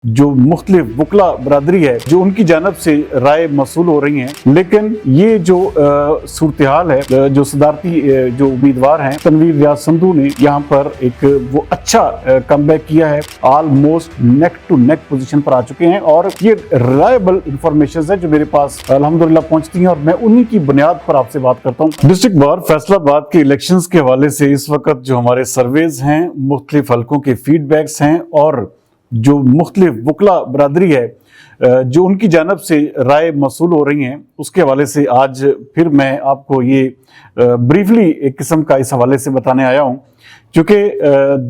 जो मुख्तलिफ वकला बरादरी है जो उनकी जानब से राय मसूल हो रही हैं, लेकिन ये जो सूरत हाल है, जो सदारती जो उम्मीदवार हैं तनवीर रियाज संधू ने यहाँ पर एक वो अच्छा कमबैक किया है। Almost neck to neck position पर आ चुके हैं और ये रिलायबल इंफॉर्मेशन है जो मेरे पास अल्हम्दुलिल्लाह पहुंचती हैं और मैं उन्हीं की बुनियाद पर आपसे बात करता हूँ। डिस्ट्रिक्ट बार फैसलाबाद के इलेक्शंस के हवाले से इस वक्त जो हमारे सर्वेज हैं, मुख्तलिफ हलकों के फीडबैक्स हैं और जो मुख्तलिफ वकला बरादरी है जो उनकी जानब से राय मसूल हो रही हैं, उसके हवाले से आज फिर मैं आपको ये ब्रीफली एक किस्म का इस हवाले से बताने आया हूँ। क्योंकि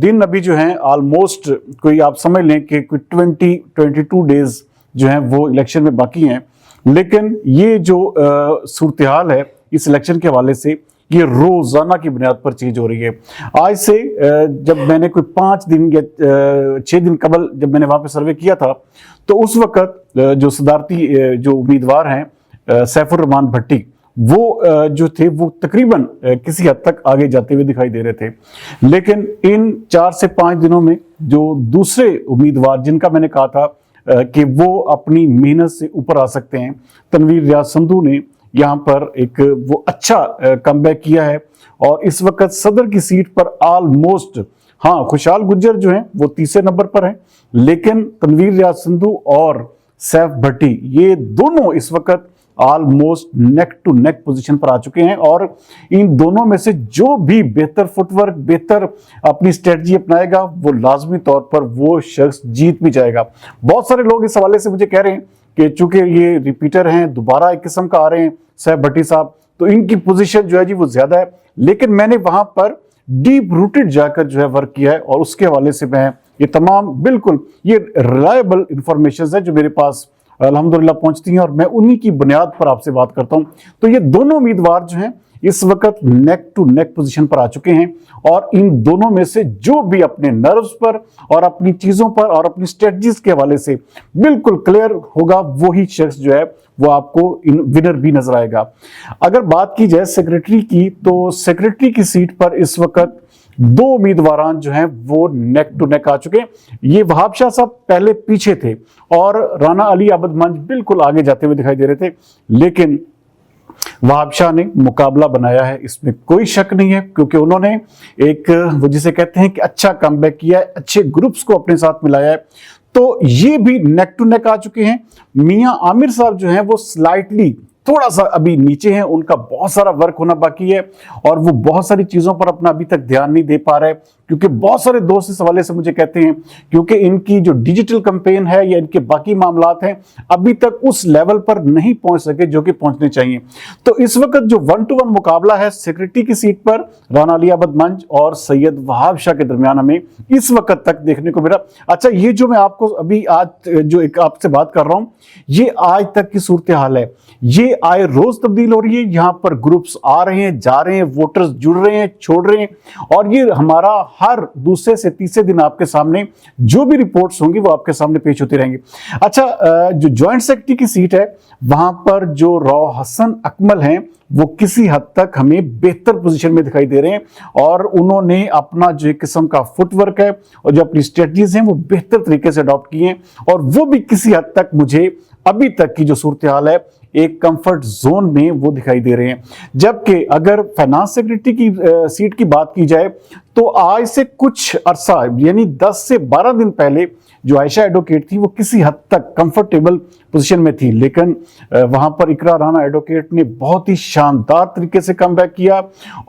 दिन अभी जो हैं ऑलमोस्ट कोई आप समझ लें कि कोई 22 डेज जो हैं वो इलेक्शन में बाकी हैं, लेकिन ये जो सूरत हाल है इस इलेक्शन के हवाले से ये रोजाना की बुनियाद पर चेंज हो रही है। आज से जब मैंने कोई 5 दिन या 6 दिन कबल जब मैंने वहां पे सर्वे किया था तो उस वक्त जो सदारती जो उम्मीदवार हैं सैफुर रहमान भट्टी वो जो थे वो तकरीबन किसी हद तक आगे जाते हुए दिखाई दे रहे थे, लेकिन इन 4 से 5 दिनों में जो दूसरे उम्मीदवार जिनका मैंने कहा था कि वो अपनी मेहनत से ऊपर आ सकते हैं, तनवीर रियाज संधू ने यहाँ पर एक वो अच्छा कमबैक किया है और इस वक्त सदर की सीट पर ऑलमोस्ट हाँ खुशहाल गुज्जर जो हैं वो तीसरे नंबर पर हैं, लेकिन तनवीर रियाज संधू और सैफ भट्टी ये दोनों इस वक्त almost neck to neck position पर आ चुके हैं और इन दोनों में से जो भी बेहतर फुटवर्क, बेहतर अपनी स्ट्रेटजी अपनाएगा वो लाजमी तौर पर वो शख्स जीत भी जाएगा। बहुत सारे लोग इस हवाले से मुझे कह रहे हैं कि चूंकि ये रिपीटर हैं, दोबारा एक किस्म का आ रहे हैं सैफ भट्टी साहब, तो इनकी पोजीशन जो है जी वो ज्यादा है, लेकिन मैंने वहां पर डीप रूटेड जाकर जो है वर्क किया है और उसके हवाले से मैं ये तमाम बिल्कुल ये रिलायबल इंफॉर्मेशन है जो मेरे पास अल्हम्दुलिल्लाह पहुंचती हैं और मैं उन्हीं की बुनियाद पर आपसे बात करता हूं। तो ये दोनों उम्मीदवार जो हैं इस वक्त नेक टू नेक पोजीशन पर आ चुके हैं और इन दोनों में से जो भी अपने नर्व्स पर और अपनी चीजों पर और अपनी स्ट्रेटजीज के हवाले से बिल्कुल क्लियर होगा वही शख्स जो है वो आपको इन विनर भी नजर आएगा। अगर बात की जाए सेक्रेटरी की, तो सेक्रेटरी की सीट पर इस वक्त 2 उम्मीदवार जो हैं वो नेक टू नेक आ चुके हैं। ये वहाब शाह साहब पहले पीछे थे और राना अली आबद मंज बिल्कुल आगे जाते हुए दिखाई दे रहे थे, लेकिन वहाब शाह ने मुकाबला बनाया है, इसमें कोई शक नहीं है, क्योंकि उन्होंने एक वो जिसे कहते हैं कि अच्छा कमबैक किया है, अच्छे ग्रुप्स को अपने साथ मिलाया है, तो ये भी नेक टू नेक आ चुके हैं। मियां आमिर साहब जो हैं वो स्लाइटली थोड़ा सा अभी नीचे हैं, उनका बहुत सारा वर्क होना बाकी है और वो बहुत सारी चीजों पर अपना अभी तक ध्यान नहीं दे पा रहे, क्योंकि बहुत सारे दोस्त इस हवाले से मुझे कहते हैं क्योंकि इनकी जो डिजिटल कैंपेन है या इनके बाकी मामलात हैं अभी तक उस लेवल पर नहीं पहुंच सके जो कि पहुंचने चाहिए। तो इस वक्त जो 1-to-1 मुकाबला है सेक्रेटरी की सीट पर राना अली आबद मंज और सैयद वहाब शाह के दरमियान हमें इस वक्त तक देखने को मिला। अच्छा, ये जो मैं आपको अभी आज जो एक आपसे बात कर रहा हूं ये आज तक की सूरत हाल है, ये आए रोज तब्दील हो रही है। यहां पर ग्रुप्स आ रहे हैं, जा रहे हैं, वोटर्स जुड़ रहे हैं, छोड़ रहे हैं और ये हमारा हर दूसरे से तीसरे दिन आपके सामने जो भी रिपोर्ट्स होंगी वो आपके सामने पेश होती रहेंगी। अच्छा, जो जॉइंट सेक्रेटरी की सीट है वहां पर जो रॉ हसन अकमल हैं वो किसी हद तक हमें बेहतर पोजीशन में दिखाई दे रहे हैं और उन्होंने अपना जो एक किस्म का फुटवर्क है और जो अपनी स्ट्रेटजीज हैं वो बेहतर तरीके से अडॉप्ट किए हैं और वो भी किसी हद तक मुझे अभी तक की जो सूरत हाल है एक कंफर्ट जोन में वो दिखाई दे रहे हैं। जबकि अगर फाइनेंस सेक्रेटरी की सीट की बात की जाए तो आज से कुछ अरसा यानी 10 से 12 दिन पहले जो आयशा एडवोकेट थी वो किसी हद तक कंफर्टेबल पोजीशन में थी, लेकिन वहां पर इकरा राना एडवोकेट ने बहुत ही शानदार तरीके से कमबैक किया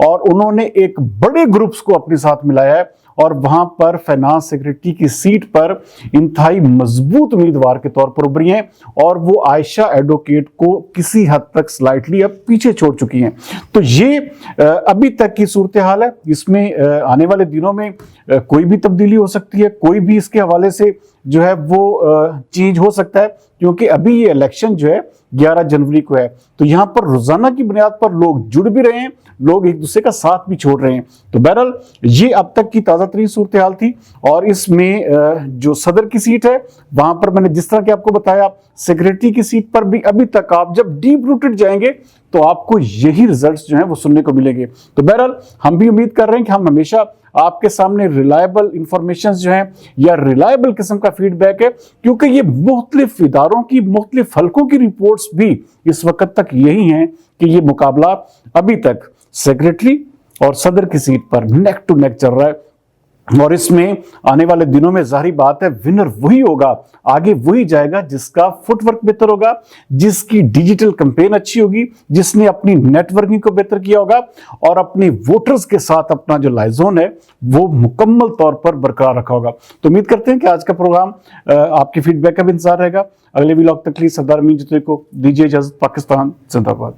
और उन्होंने एक बड़े ग्रुप्स को अपने साथ मिलाया है और वहां पर फाइनेंस सेक्रेटरी की सीट पर इंतहाई मजबूत उम्मीदवार के तौर पर उभरी हैं और वो आयशा एडवोकेट को किसी हद तक स्लाइटली अब पीछे छोड़ चुकी हैं। तो ये अभी तक की सूरत हाल है, इसमें आने वाले दिनों में कोई भी तब्दीली हो सकती है, कोई भी इसके हवाले से जो है वो चेंज हो सकता है, क्योंकि अभी ये इलेक्शन जो है 11 जनवरी को है। तो यहाँ पर रोजाना की बुनियाद पर लोग जुड़ भी रहे हैं, लोग एक दूसरे का साथ भी छोड़ रहे हैं। तो बहरहाल ये अब तक की ताजा तरीन सूरत हाल थी और इसमें जो सदर की सीट है वहां पर मैंने जिस तरह के आपको बताया, सेक्रेटरी की सीट पर भी अभी तक आप जब डीप रूटेड जाएंगे تو آپ کو یہی ریزلٹس جو ہیں وہ سننے کو ملیں گے. تو بہرحال ہم بھی امید کر رہے ہیں کہ ہم ہمیشہ آپ کے سامنے ریلائبل انفارمیشن جو ہیں یا ریلائبل قسم کا فیڈ بیک ہے، کیونکہ یہ مختلف اداروں کی مختلف حلقوں کی رپورٹس بھی اس وقت تک یہی ہیں کہ یہ مقابلہ ابھی تک سیکریٹری اور صدر کی سیٹ پر نیک ٹو نیک چل رہا ہے. اور اس میں آنے والے دنوں میں ظاہری بات ہے ونر وہی ہوگا، آگے وہی جائے گا جس کا فٹ ورک بہتر ہوگا، جس کی ڈیجیٹل کمپین اچھی ہوگی، جس نے اپنی نیٹ ورکنگ کو بہتر کیا ہوگا اور اپنے ووٹرز کے ساتھ اپنا جو لائزون ہے وہ مکمل طور پر برقرار رکھا ہوگا. تو امید کرتے ہیں کہ آج کا پروگرام آپ کی فیڈ بیک کا بھی انتظار رہے گا. اگلے ویلاگ تک کے لیے سردار امین جوتوئی کو دیجیے اجازت. پاکستان زندہ باد.